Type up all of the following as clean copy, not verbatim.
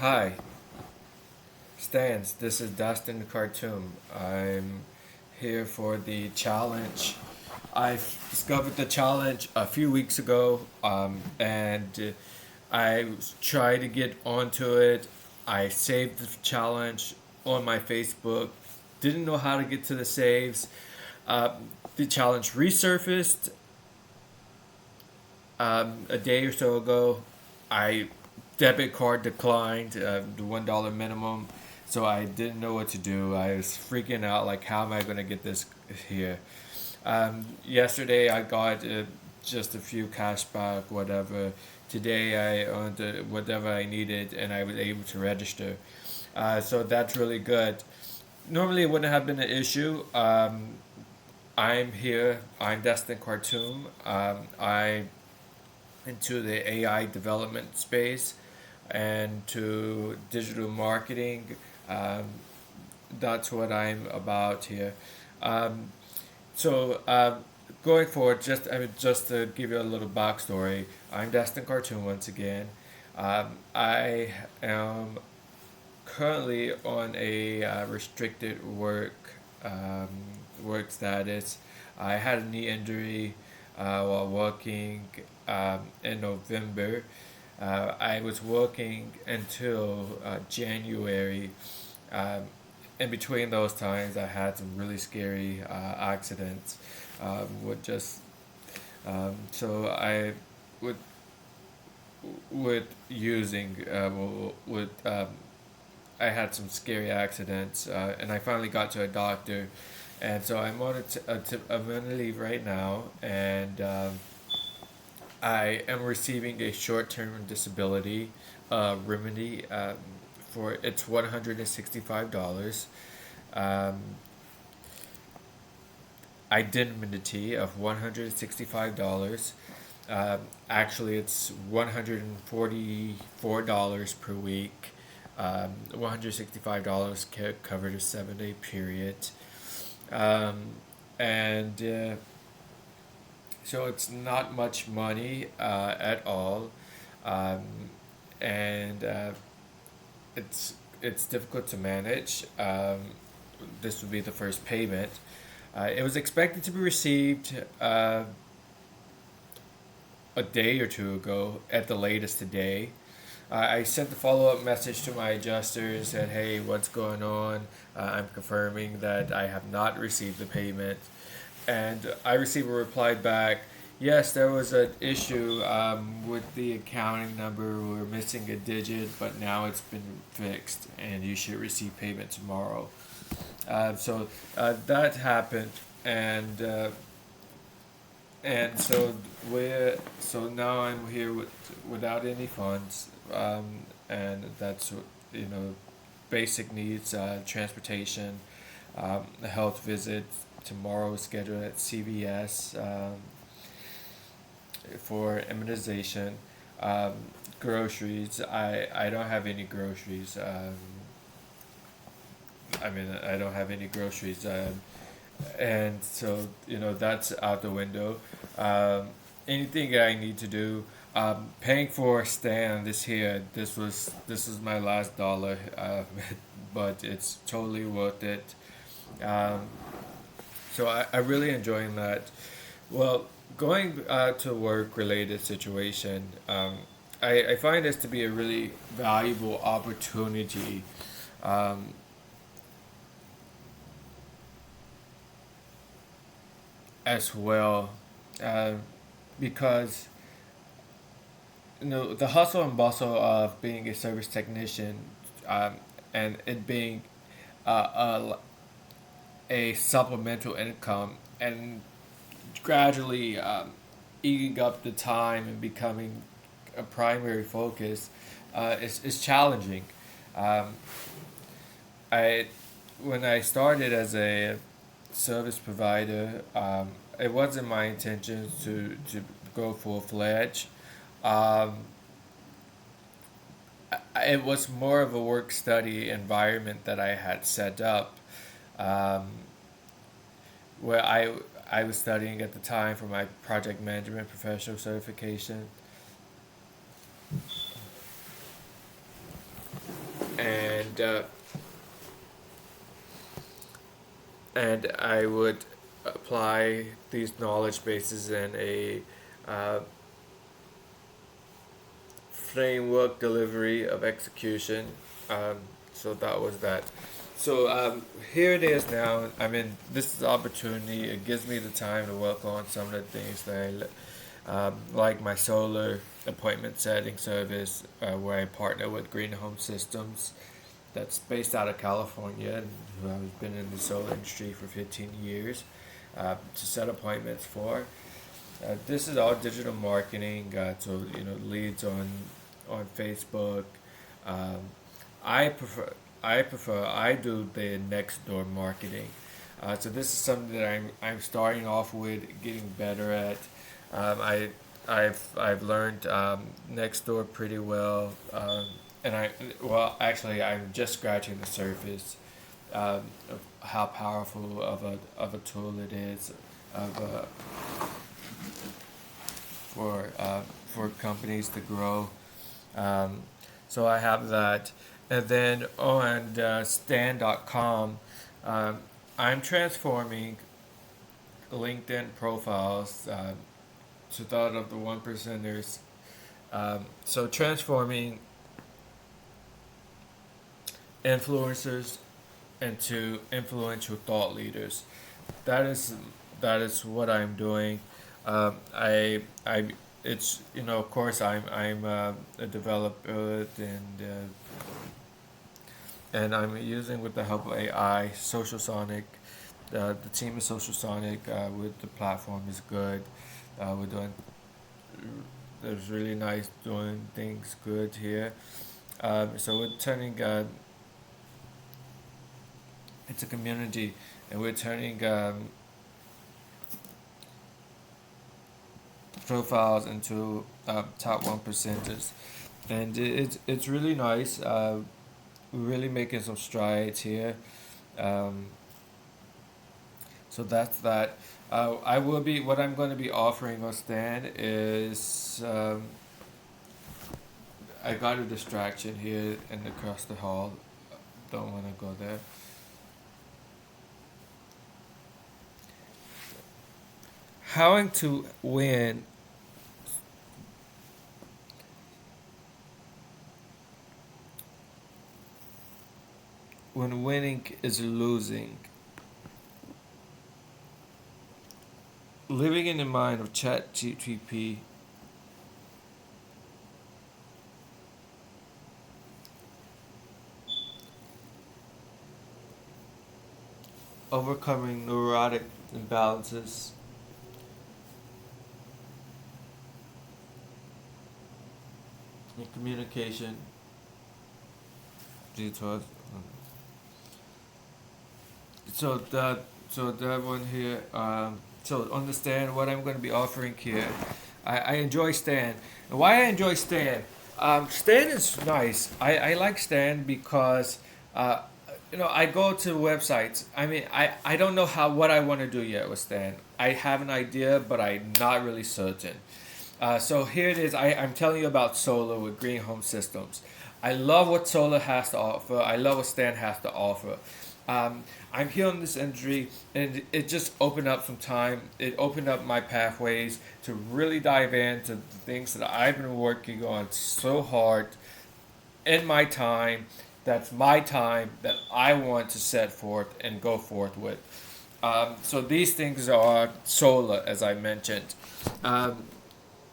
Hi, Stans. This is Dustin Khartoum. I'm here for the challenge. I discovered the challenge a few weeks ago, and I tried to get onto it. I saved the challenge on my Facebook. Didn't know how to get to the saves. Uh, the challenge resurfaced a day or so ago. I debit card declined the $1 minimum, so I didn't know what to do. I was freaking out, like, how am I gonna get this here? Yesterday I got just a few cash back, whatever. Today I earned whatever I needed, and I was able to register. So that's really good. Normally it wouldn't have been an issue. I'm here. I'm Destin Khartoum. I into the AI development space and to digital marketing. Um, that's what I'm about here. Um, so going forward, just to give you a little backstory, I'm Destin Cartoon once again. I am currently on a restricted um, work status. I had a knee injury while working in November. I was working until January. Um, in between those times, I had some really scary accidents. With just so I would with using with I had some scary accidents, and I finally got to a doctor, and so I'm on a leave right now, and I am receiving a short-term disability remedy for it's $165. Um, Indemnity of $165. Actually, it's $144 per week. $165 covered a 7 day period. Um, and So it's not much money at all. Um, and it's it's difficult to manage. This would be the first payment. It was expected to be received a day or two ago, at the latest today. I sent the follow up message to my adjuster, said, "Hey, what's going on? I'm confirming that I have not received the payment." And I received a reply back. Yes, there was an issue with the accounting number. We're missing a digit, but now it's been fixed, and you should receive payment tomorrow. So that happened, and so now I'm here without any funds, and that's basic needs, transportation, a health visit tomorrow is scheduled at CVS for immunization. Um, Groceries. I don't have any groceries. I don't have any groceries. And so that's out the window. Anything that I need to do, paying for a stand this was my last dollar, but it's totally worth it. Um, so I really enjoying that. Well, going to work related situation, I find this to be a really valuable opportunity. Um, as well, uh, because the hustle and bustle of being a service technician, um, and it being a supplemental income, and gradually eating up the time and becoming a primary focus is challenging. Um, I When I started as a service provider, it wasn't my intention to go full fledged. Um, it was more of a work study environment that I had set up, um, where I was studying at the time for my project management professional certification. and I would apply these knowledge bases in a uh, framework delivery of execution. Um, so that was that. So here it is now. I mean, this is the opportunity. It gives me the time to work on some of the things that like my solar appointment setting service, where I partner with Green Home Systems, that's based out of California, and who I've been in the solar industry for 15 years, to set appointments for. This is all digital marketing, so leads on Facebook. Um, I prefer I do the next door marketing. So this is something that I'm starting off with, getting better at. I I've learned next door pretty well, and actually I'm just scratching the surface of how powerful of a tool it is of for companies to grow. Um, so I have that. And then on Stand.com, I'm transforming LinkedIn profiles to that of the one percenters. So transforming influencers into influential thought leaders. That is that is what I'm doing. I it's of course I'm a developer and I'm using with the help of AI Social Sonic. The team of Social Sonic with the platform is good. We're doing there's really nice doing things good here. So we're turning it's a community, and we're turning profiles into top one percenters, and it's really nice. We're really making some strides here. Um, so that's that. I will be what I'm going to be offering on Stan is I got a distraction here and across the hall. Don't want to go there. How to win when winning is losing. Living in the mind of ChatGPT, overcoming neurotic imbalances, in communication, detours. So that one here. So understand what I'm going to be offering here. I enjoy Stan. And why I enjoy Stan? Stan is nice. I like Stan because I go to websites. I mean, I don't know what I want to do yet with Stan. I have an idea, but I'm not really certain. So here it is. I'm telling you about solar with Green Home Systems. I love what solar has to offer. I love what Stan has to offer. I'm here in this industry, and it just opened up some time. It opened up my pathways to really dive into the things that I've been working on so hard in my time. That's my time that I want to set forth and go forth with. So these things are solar, as I mentioned. Um,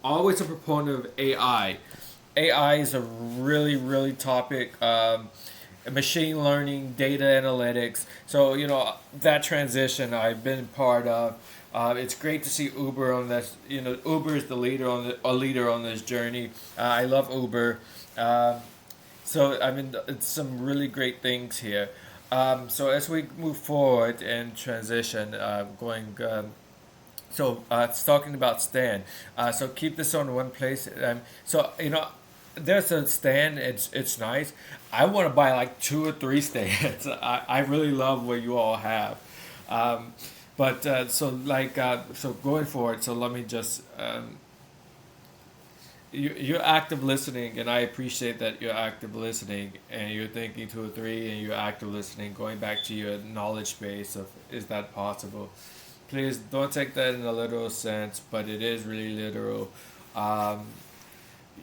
Always a proponent of AI. AI is a really, really topic. Machine learning, data analytics. So that transition I've been part of. It's great to see Uber on this. Uber is the leader a leader on this journey. I love Uber. So I mean, it's some really great things here. So as we move forward and transition, going. It's talking about stand. So keep this on one place. There's a stand. It's nice. I want to buy like two or three stands. I really love what you all have. So going forward. So let me just you're active listening, and I appreciate that you're active listening, and you're thinking 2 or 3, and you're active listening, going back to your knowledge base of is that possible. Please don't take that in a literal sense, but it is really literal. Um,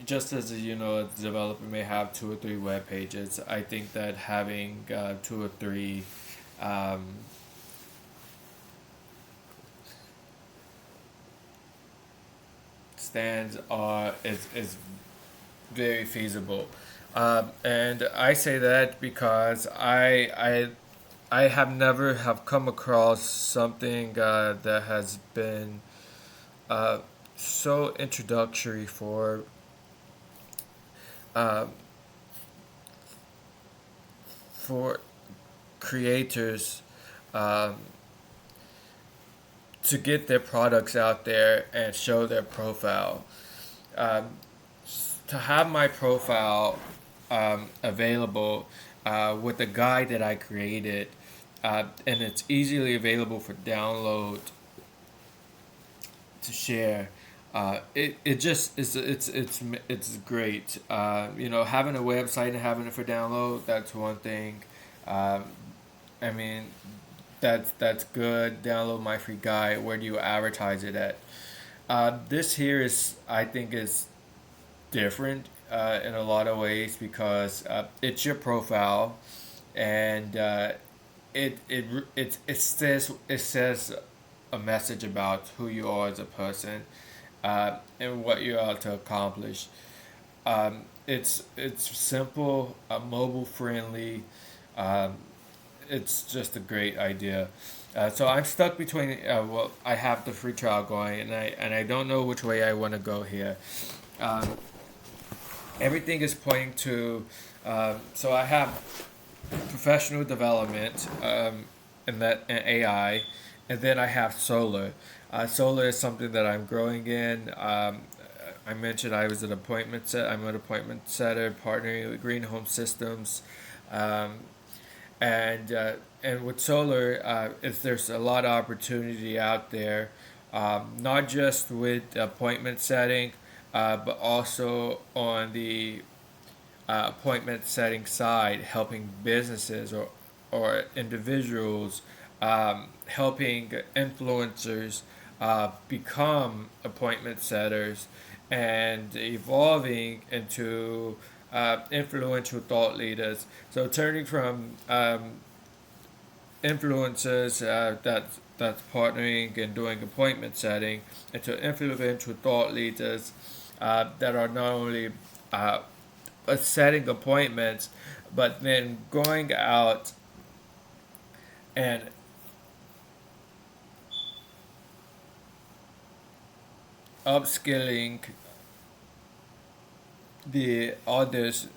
just as a developer may have 2 or 3 web pages, I think that having 2 or 3 um, stands are is very feasible. And I say that because I have never have come across something that has been uh, so introductory uh, for creators um, to get their products out there and show their profile. Um, to have my profile available with the guide that I created, and it's easily available for download to share. It just it's great. Having a website and having it for download, that's one thing. Um, I mean, that's good. Download my free guide. Where do you advertise it at? This here is, I think, is different in a lot of ways because it's your profile, and it says a message about who you are as a person, and what you are to accomplish. It's simple, mobile friendly. Um, it's just a great idea. So I'm stuck between. Well, I have the free trial going, and I don't know which way I want to go here. Um, Everything is pointing to. So I have professional development, and AI, and then I have solar. Solar is something that I'm growing in. I mentioned I was an appointment set. I'm an appointment setter, partnering with Green Home Systems, um, and with solar, there's a lot of opportunity out there, not just with appointment setting, but also on the appointment setting side, helping businesses or individuals, helping influencers become appointment setters and evolving into influential thought leaders. So turning from influencers that's partnering and doing appointment setting into influential thought leaders that are not only uh, setting appointments, but then going out and upskilling the others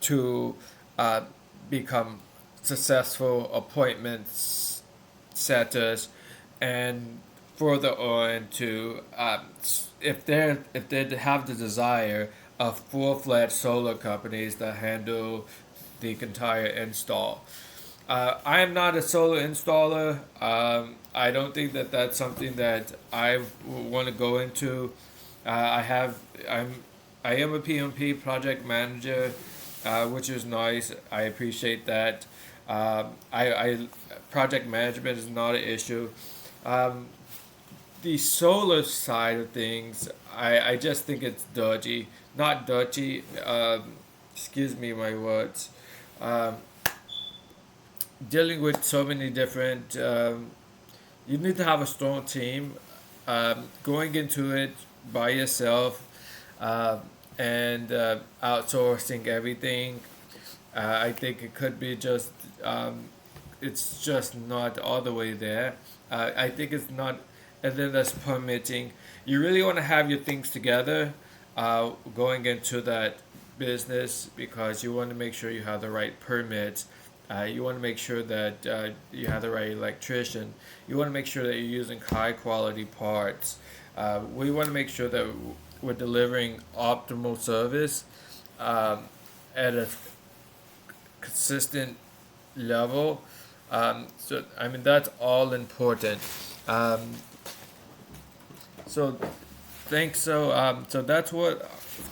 to uh, become successful appointments setters, and further on to if they have the desire of full-fledged solar companies that handle the entire install. I am not a solar installer. I don't think that that's something that I want to go into. I have I am a PMP project manager, which is nice. I appreciate that. I project management is not an issue. Um, the solar side of things, I just think it's dodgy. Not dodgy. Excuse me, my words. Um, Dealing with so many different. You need to have a strong team. Going into it by yourself, uh, and outsourcing everything, I think it could be just. It's just not all the way there. I think it's not, and then there's permitting. You really want to have your things together, going into that business because you want to make sure you have the right permits. You want to make sure that you have the right electrician. You want to make sure that you're using high quality parts. We want to make sure that we're delivering optimal service at a consistent level, So I mean that's all important. Um, so thanks. So that's what's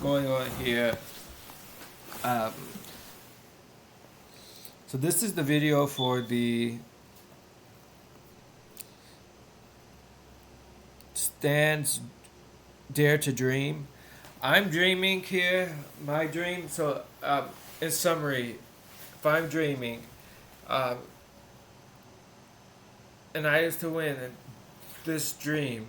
going on here. Um, so this is the video for the stands dare to dream. I'm dreaming here. My dream. So in summary, if I'm dreaming, um, and I used to win this dream,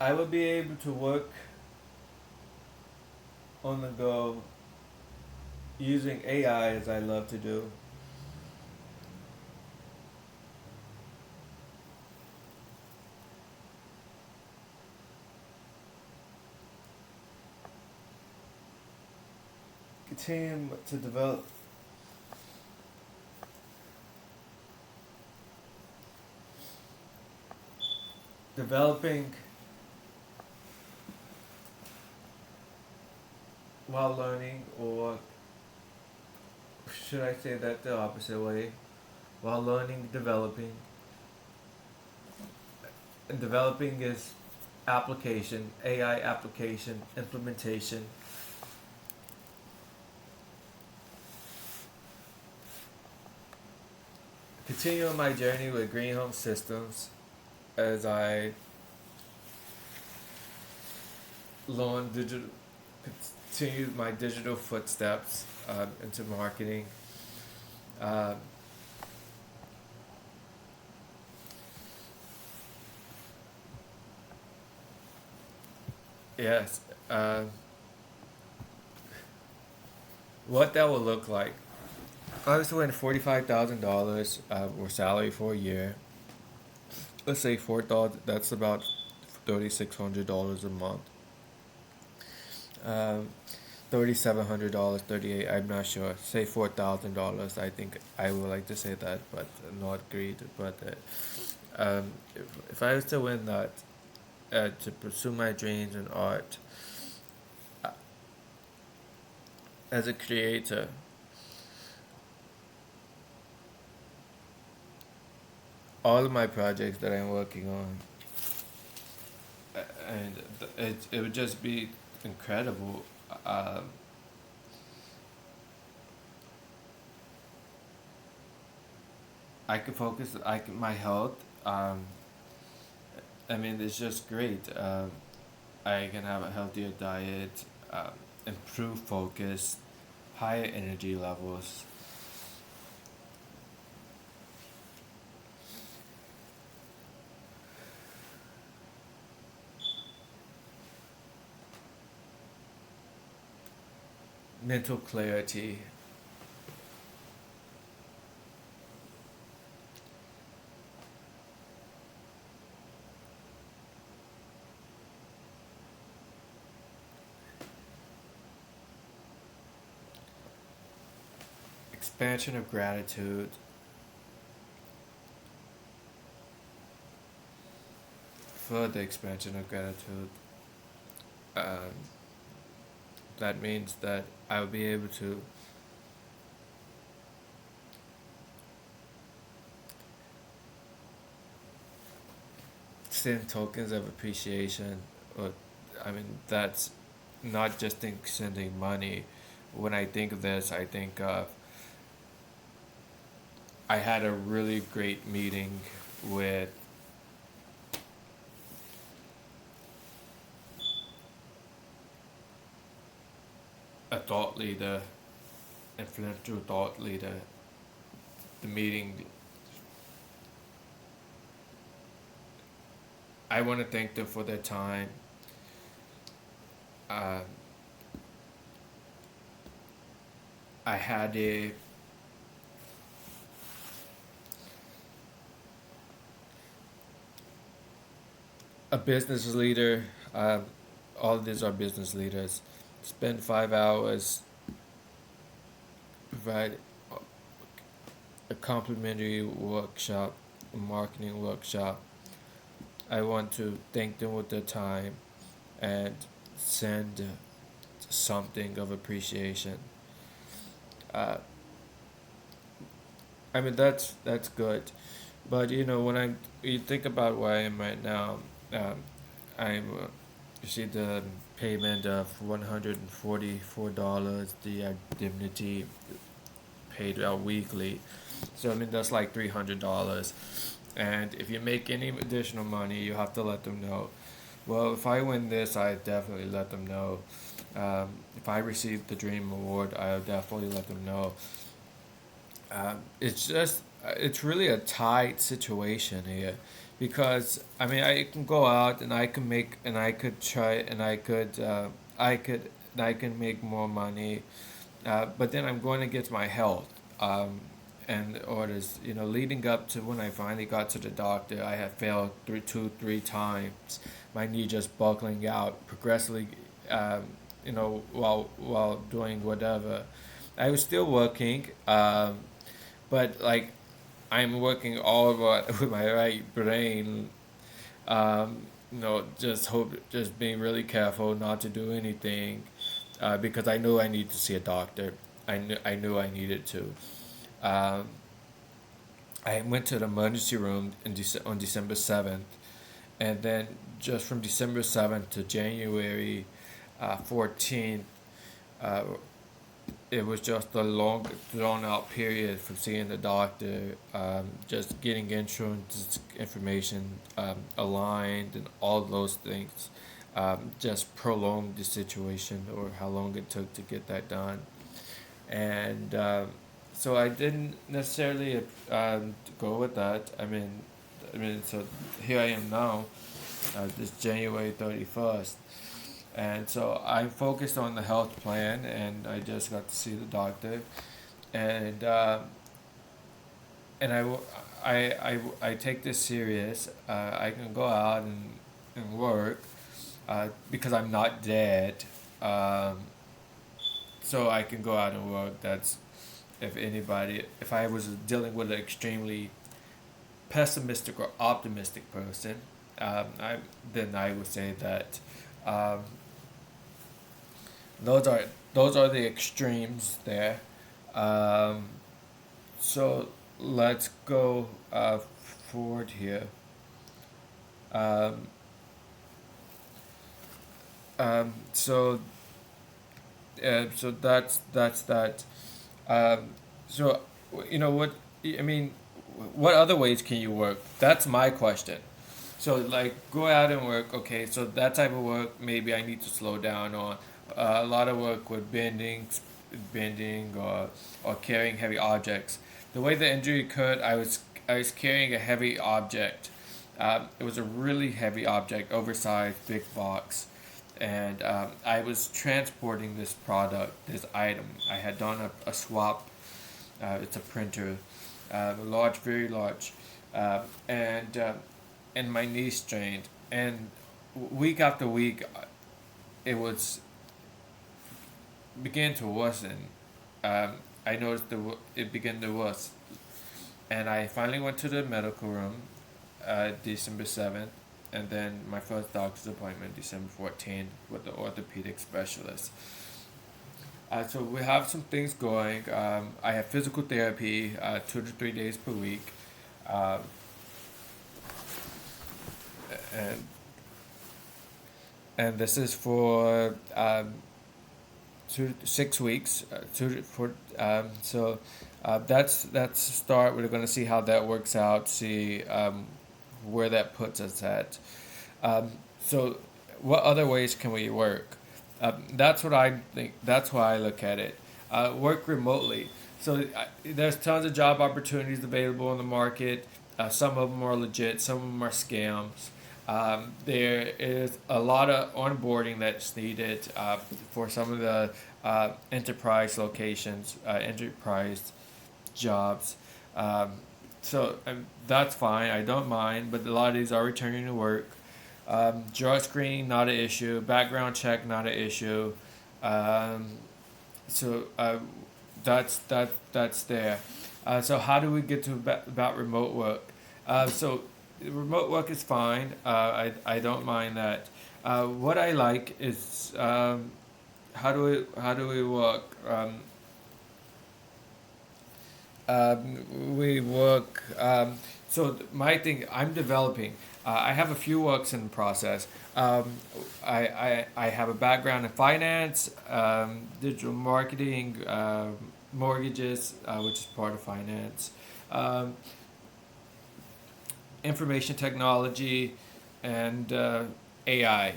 I will be able to work on the go using AI as I love to do. Continue to developing while learning, or should I say that the opposite way? While learning, developing. And developing is application, AI application, implementation. Continue on my journey with Green Home Systems as I learn digital, continue my digital footsteps into marketing. Um, yes, what that will look like. I was doing $45,000 or salary for a year. Let's say 4,000. That's about $3,600 a month. Um, $3,700, 38. I'm not sure. Say $4,000. I think I would like to say that, but not greed. But if I was to win that, to pursue my dreams in art, uh, as a creator, all of my projects that I'm working on, and it would just be incredible. Um, I could focus. My health. I mean, it's just great. I can have a healthier diet, improve focus, higher energy levels, mental clarity, expansion of gratitude, further expansion of gratitude. Um, that means that I'll be able to send tokens of appreciation, or I mean, that's not just in sending money. When I think of this, I think I had a really great meeting with a thought leader, influential thought leader. The meeting, I want to thank them for their time. Uh, I had a business leader. All of these are business leaders. Spend 5 hours, provide a complimentary workshop, a marketing workshop, I want to thank them with their time and send something of appreciation. Uh, I mean that's good, but when you think about where I am right now, um, I'm you see the payment of $144, the indemnity paid out weekly, so I mean that's like $300, and if you make any additional money, you have to let them know. Well, if I win this, I definitely let them know. If I receive the Dream Award, I'll definitely let them know. It's really a tight situation here, because I mean I can go out and I can make and I could try and I could I can make more money, but then I'm going against my health. And orders, leading up to when I finally got to the doctor, I had failed three times. My knee just buckling out progressively, while doing whatever. I was still working, but like I'm working all over with my right brain. Just being really careful not to do anything, because I knew I need to see a doctor. I knew I needed to. Um, I went to the emergency room on December 7th, and then just from December 7th to January 14th, uh, it was just a long, drawn out period from seeing the doctor, just getting insurance information aligned, and all those things. Just prolonged the situation, or how long it took to get that done. And so I didn't necessarily go with that. So here I am now, this January 31st. And so I focused on the health plan, and I just got to see the doctor, and and I take this serious. I can go out and work, because I'm not dead. Um, so I can go out and work. That's if I was dealing with an extremely pessimistic or optimistic person, I then I would say that. Um, those are those are the extremes there. Um, so let's go forward here. Um, so that's that. Um, so what I mean. What other ways can you work? That's my question. So like go out and work. Okay, so that type of work maybe I need to slow down on. A lot of work with bending or carrying heavy objects. The way the injury occurred, I was carrying a heavy object. It was a really heavy object, oversized, big box, and I was transporting this product, this item. I had done a swap. It's a printer, large, very large, and my knee strained. And week after week, it was began to worsen. I noticed it began to worsen, and I finally went to the medical room, December 7th, and then my first doctor's appointment December 14th with the orthopedic specialist. So we have some things going. I have physical therapy 2 to 3 days per week, uh, and this is for 2 to 6 weeks. That's a start. We're going to see how that works out. See where that puts us at. Um, so, what other ways can we work? That's what I think. That's why I look at it. Work remotely. So there's tons of job opportunities available on the market. Some of them are legit. Some of them are scams. There is a lot of onboarding that's needed for some of the enterprise locations, enterprise jobs. Um, that's fine. I don't mind, but a lot of these are returning to work. Drug screening, not an issue. Background check, not an issue. Um, so that's there. So how do we get to about remote work? So remote work is fine. I don't mind that. What I like is how do we work? We work. My thing, I'm developing. I have a few works in process. I have a background in finance, digital marketing, mortgages, which is part of finance, um, information technology, and AI.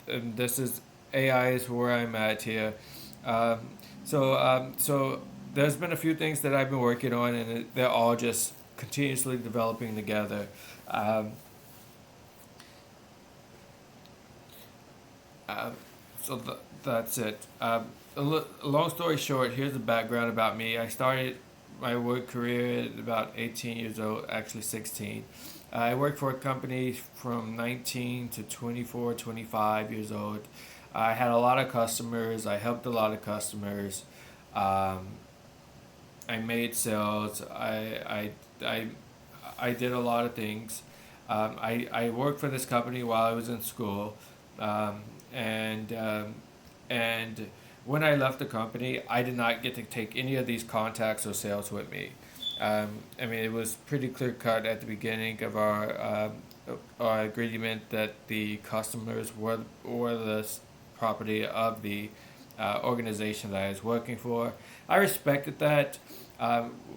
This is AI is where I'm at here. Um, so there's been a few things that I've been working on, and they're all just continuously developing together. Um, uh, that's it. Long story short, here's the background about me. I started my work career at about 18 years old, actually 16. I worked for a company from 19 to 24, 25 years old. I had a lot of customers. I helped a lot of customers. Um, I made sales. I did a lot of things. I worked for this company while I was in school, um, and and when I left the company, I did not get to take any of these contacts or sales with me. I mean, it was pretty clear cut at the beginning of our agreement that the customers were the property of the organization that I was working for. I respected that,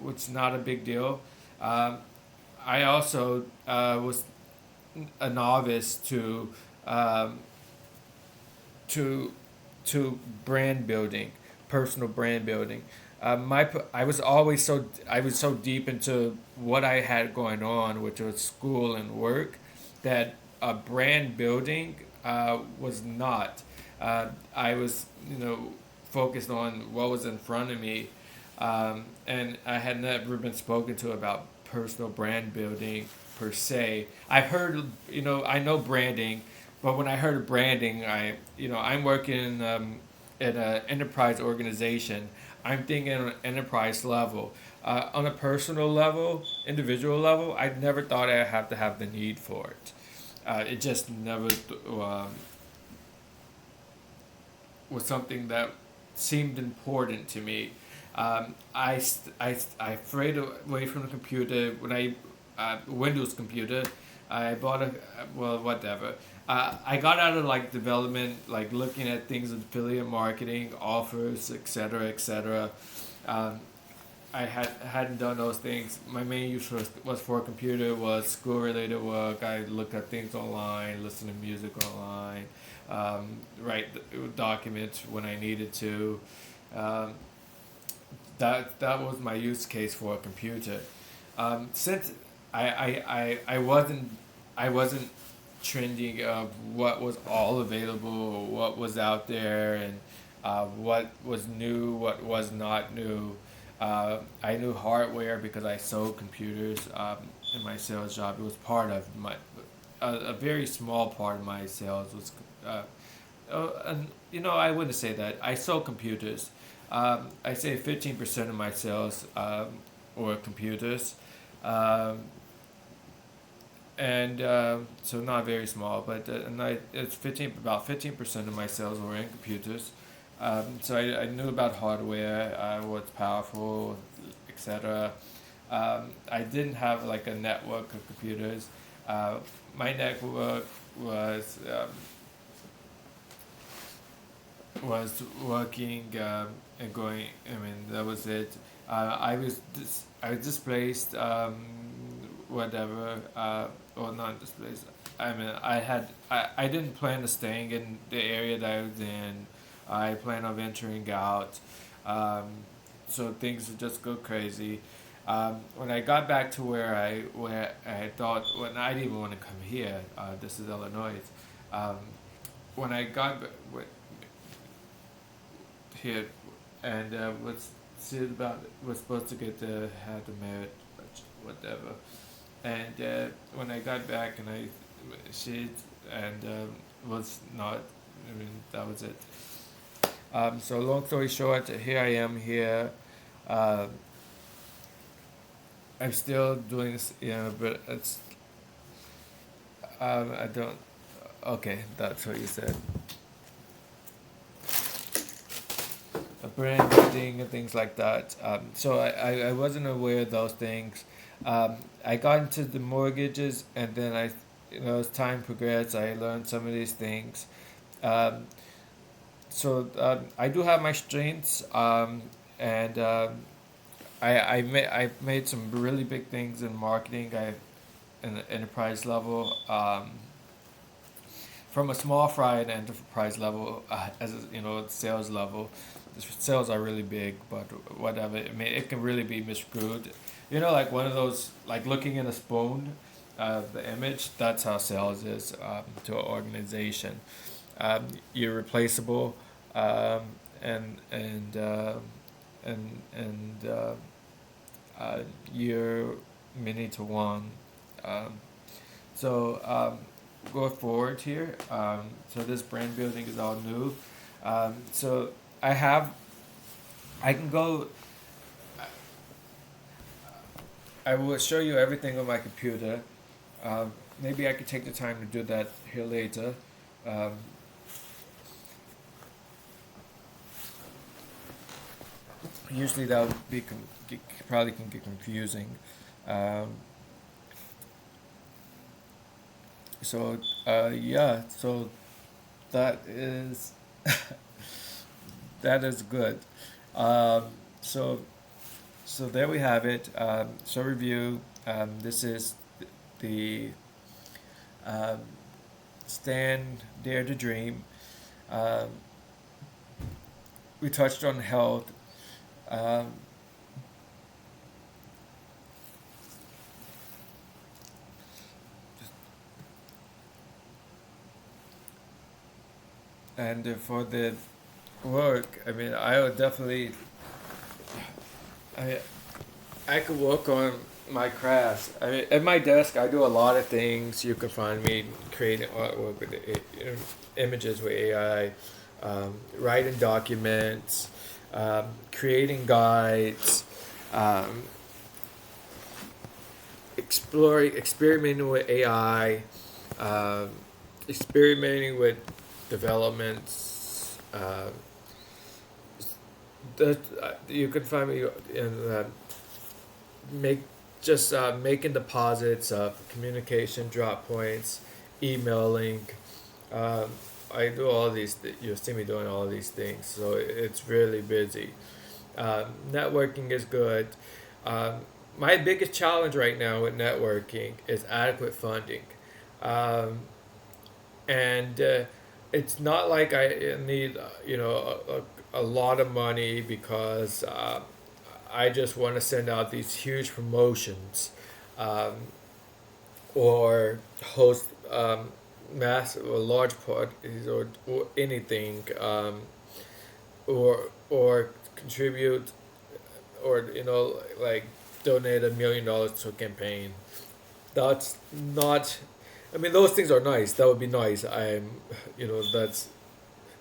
which is not a big deal. Um, I also was a novice um, to to brand building, personal brand building. I was so deep into what I had going on, which was school and work, that brand building was not. I was focused on what was in front of me, and I had never been spoken to about personal brand building per se. I've heard, I know branding, but when I heard of branding, I'm working in an enterprise organization. I'm thinking on an enterprise level. On a personal level, individual level, I never thought I'd have to have the need for it. It just never was something that seemed important to me. I strayed away from the computer when Windows computer. I bought well, whatever. I got out of like development, like looking at things with affiliate marketing, offers, etc., etc. Um, I hadn't done those things. My main use was for a computer, was school related work. I looked at things online, listen to music online, write documents when I needed to. Um, that was my use case for a computer. Since I wasn't trending of what was all available, what was out there, and what was new, what was not new. I knew hardware because I sold computers in my sales job. It was part of a very small part of my sales was, and I wouldn't say that. I sold computers. I say 15% of my sales were computers. Um, and so not very small, but it's 15% of my sales were in computers. So I knew about hardware, what's powerful, etc. I didn't have like a network of computers. My network was was working and going. I mean, that was it. I was displaced. Whatever. Or not displaced. I mean, I didn't plan on staying in the area that I was in. I plan on venturing out. Um, so things would just go crazy. When I got back to where I thought, when I didn't even want to come here. This is Illinois. Um, when I got here and was supposed to get had the merit, whatever. And when I got back and I she and was not. I mean, that was it. So long story short, here I am here. Um I'm still doing this, but I don't. Okay, that's what you said. Brand building and things like that. So I wasn't aware of those things. I got into the mortgages, and then as time progressed, I learned some of these things. Um, I do have my strengths, and I made some really big things in marketing. In the enterprise level. From a small fry at enterprise level, as sales level, sales are really big, but whatever. I mean, it can really be miscrewed. Like one of those, like looking in a spoon, the image. That's how sales is to an organization. You're replaceable, um, and and uh, and you're many to one. Um, so go forward here. So this brand building is all new. So I have, I can go. I will show you everything on my computer. Maybe I could take the time to do that here later. Um, Usually that would be probably can get confusing. Um, yeah, so that is that is good. Um, so so there we have it. So review. This is the um, stand dare to dream. Um, we touched on health. Um, and for the work, I mean, I would definitely, I I could work on my crafts. I mean, at my desk, I do a lot of things. You can find me creating artwork with images with AI, writing documents, creating guides, um, experimenting with AI, um, experimenting with developments. That you can find me in make just making deposits of communication drop points, emailing. Um, I do all these. You'll see me doing all these things, so it's really busy. Networking is good. Um, my biggest challenge right now with networking is adequate funding, um, and it's not like I need a lot of money because I just want to send out these huge promotions, um, or host massive or large parties or anything, or contribute or like donate $1 million to a campaign. That's not. I mean, those things are nice. That would be nice. That's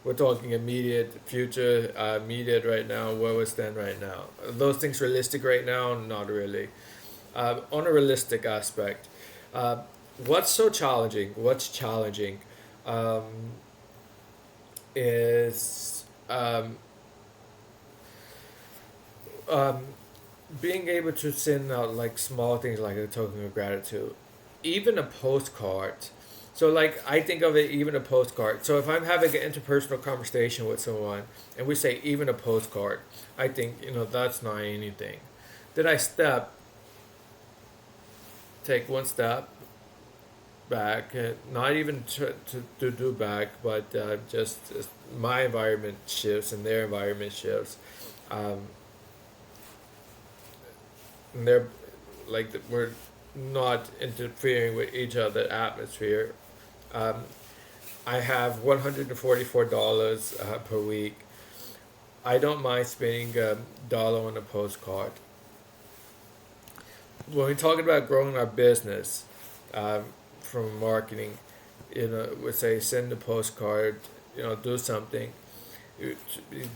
we're talking immediate future, immediate right now, where we stand right now. Are those things realistic right now? Not really. On a realistic aspect, uh, what's so challenging? What's challenging um, is um, being able to send out like small things like a token of gratitude, even a postcard. So like I think of it even a postcard. So if I'm having an interpersonal conversation with someone and we say even a postcard, I think that's not anything. Then I take one step back, not even to do back, but just my environment shifts and their environment shifts. Um, and they're we're not interfering with each other atmosphere. Um, I have $144 per week. I don't mind spending $1 on a postcard. When we're talking about growing our business, um, from marketing, we say send a postcard, do something.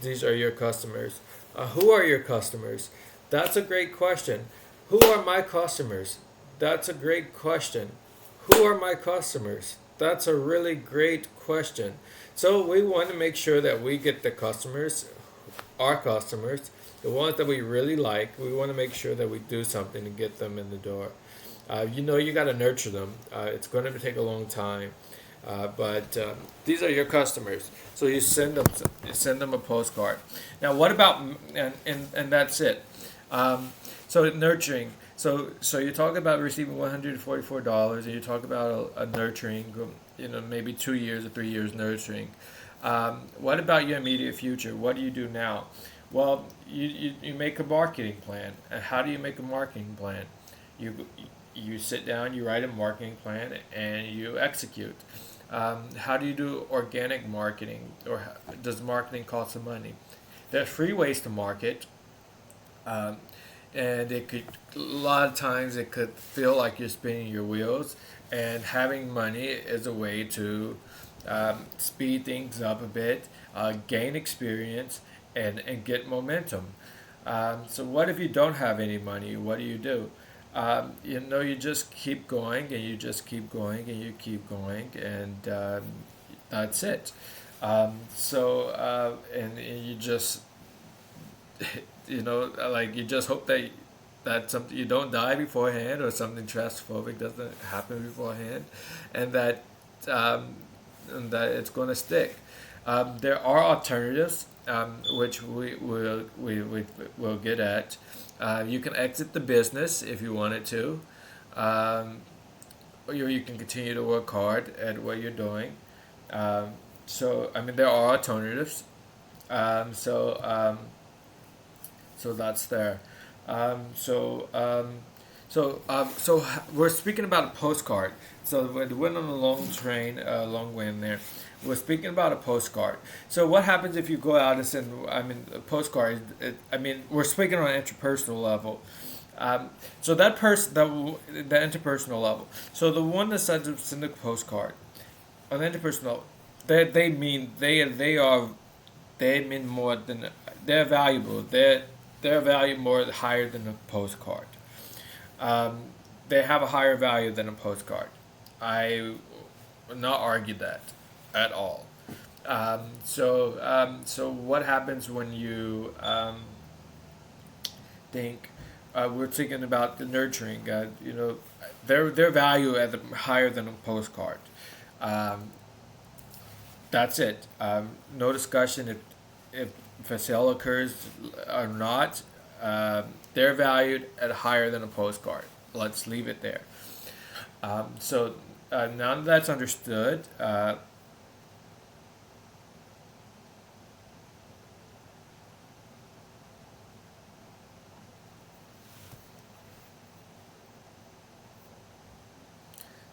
These are your customers. Who are your customers? That's a great question. Who are my customers? That's a great question. Who are my customers? That's a really great question. So we want to make sure that we get the customers, our customers, the ones that we really like. We want to make sure that we do something to get them in the door. You got to nurture them. It's going to take a long time, but these are your customers. So you send them a postcard. Now, what about and that's it. So nurturing. So you talk about receiving $144, and you talk about a nurturing, maybe 2 years or 3 years nurturing. What about your immediate future? What do you do now? Well, you make a marketing plan. And how do you make a marketing plan? You you sit down, you write a marketing plan, and you execute. How do you do organic marketing, or does marketing cost some money? There's free ways to market, um, and it could a lot of times it could feel like you're spinning your wheels. And having money is a way to speed things up a bit, gain experience, and get momentum. So what if you don't have any money? What do you do? You just keep going, and you just keep going, and you keep going, and that's it. And you just, like you just hope that something you don't die beforehand, or something transphobic doesn't happen beforehand, and that um, it's going to stick. There are alternatives, which we will get at. You can exit the business if you wanted to, um, or you can continue to work hard at what you're doing. I mean, there are alternatives. Um, so um, so that's there. Um, so um, we're speaking about a postcard. So we went on a long train, long way in there. We're speaking about a postcard. So what happens if you go out and send? I mean, a postcard. I mean, we're speaking on an interpersonal level. So that person, the interpersonal level. So the one that send a postcard on the interpersonal, they mean more than they're valuable. Their value more higher than a postcard. Um, they have a higher value than a postcard. I would not argue that at all. So what happens when you think we're thinking about the nurturing? Their value at higher than a postcard. Um, that's it. No discussion if a sale occurs or not. They're valued at higher than a postcard. Let's leave it there. Now that that's understood,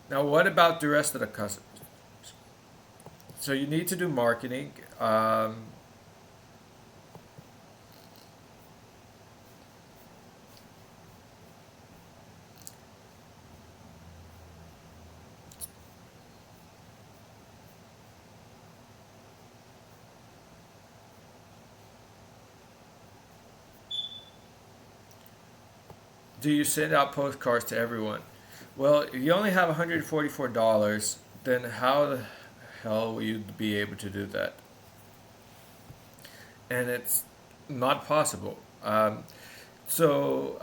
now what about the rest of the customers? So you need to do marketing. Do you send out postcards to everyone? Well, if you only have $144, then how the hell will you be able to do that? And it's not possible. So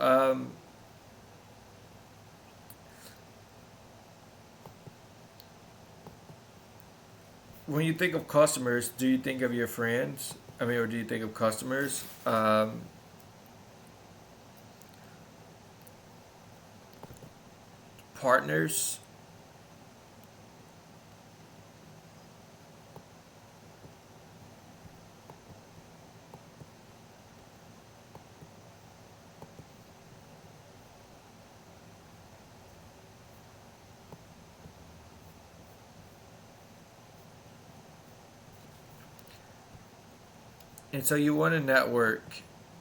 when you think of customers, do you think of your friends? I mean, or do you think of customers? Partners? And so you want to network,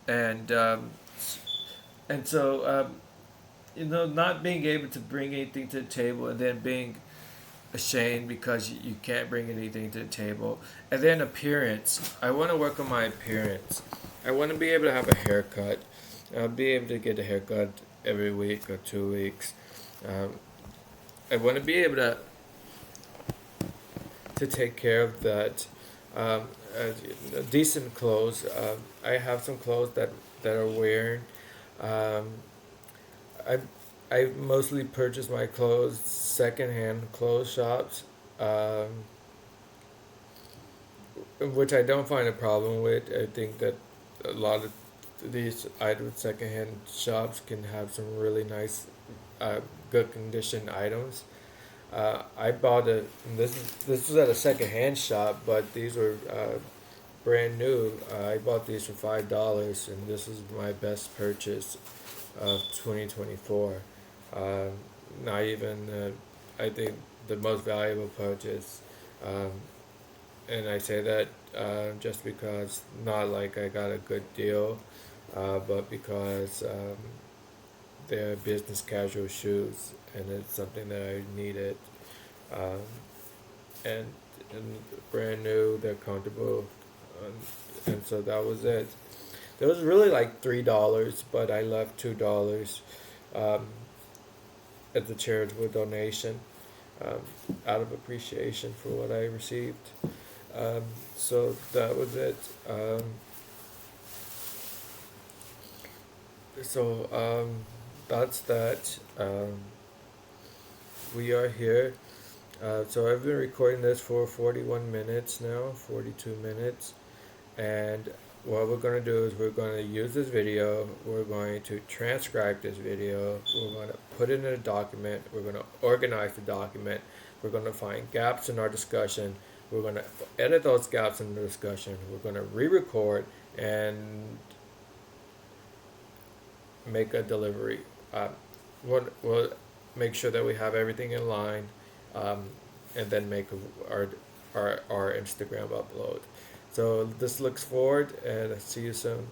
and and so not being able to bring anything to the table, and then being ashamed because you can't bring anything to the table. And then appearance. I want to work on my appearance. I want to be able to have a haircut. Be able to get a haircut every week or 2 weeks. Um, I want to be able to take care of that. Um, Decent clothes. I have some clothes that are wearing. Um, I I mostly purchase my clothes secondhand clothes shops, which I don't find a problem with. I think that a lot of these items secondhand shops can have some really nice, uh, good condition items. I bought a this was at a secondhand shop, but these were brand new. I bought these for $5, and this is my best purchase of 2024. Um, Not even I think the most valuable purchase, um, and I say that just because not like I got a good deal, but because they're business casual shoes, and it's something that I needed. Um, and and brand new. They're comfortable, and so that was it. It was really like $3, but I left $2 um, as a charitable donation, um, out of appreciation for what I received. Um, so that was it. So that's that. We are here. So I've been recording this for 41 minutes now, 42 minutes. And what we're going to do is we're going to use this video, we're going to transcribe this video, we're going to put it in a document, we're going to organize the document, we're going to find gaps in our discussion, we're going to edit those gaps in the discussion, we're going to re-record and make a delivery. We'll make sure that we have everything in line, um, and then make our Instagram upload. So this looks forward, and see you soon.